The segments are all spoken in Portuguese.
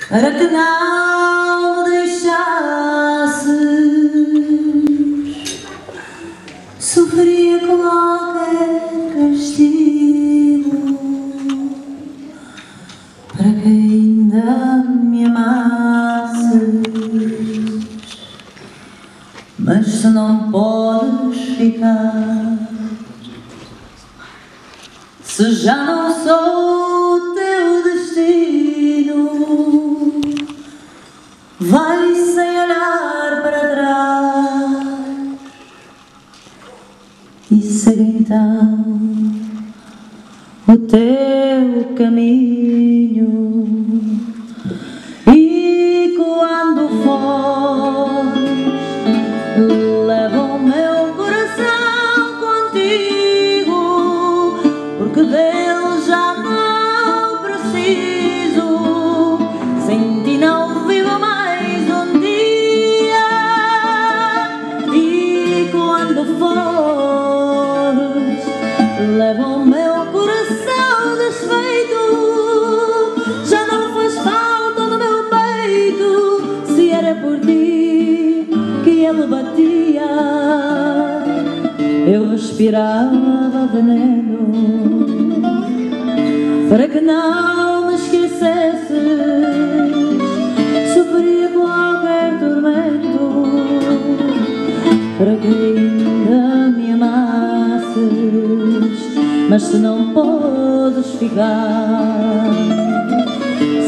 para que não me deixasses. Sofria qualquer castigo para que ainda me amasses. Mas se não podes ficar, se já não sou o teu destino, vai sem olhar para trás e segue então o teu caminho. E quando fores, leva o meu coração contigo, porque dele já não preciso. Sem ti não vivo mais um dia. E quando fores, leva o meu coração desfeito. Já não faz falta no meu peito. Se era por ti que ele batia, eu respirava veneno para que não me esquecesses. Sofria qualquer tormento para que ainda me amasses. Mas se não podes ficar,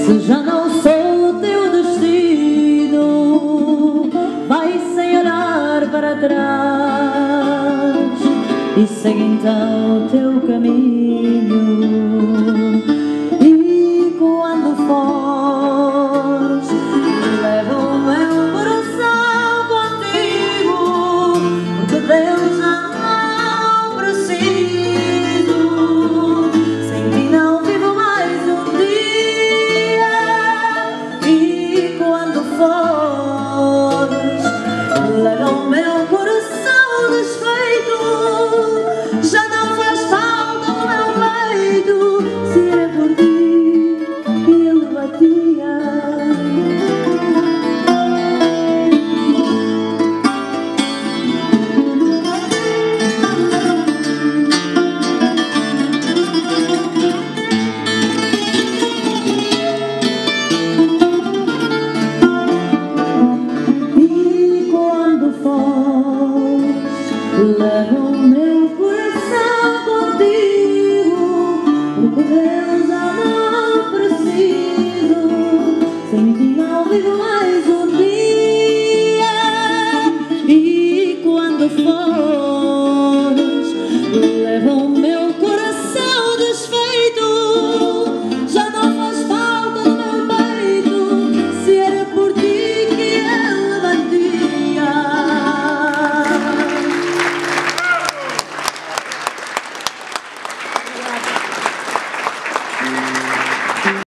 se já não sou o teu destino, vai sem olhar para trás e segue então o teu caminho. E quando fores, leva o meu coração contigo, porque Deus já não preciso. Sem ti não vivo mais um dia. E quando fores, leva o meu coração desfeito. Já não faz falta no meu peito. Se era por ti que ele batia. E quando fores, leva o meu coração contigo, porque Deus já não preciso. Sem ti não vivo mais um dia. E quando fores,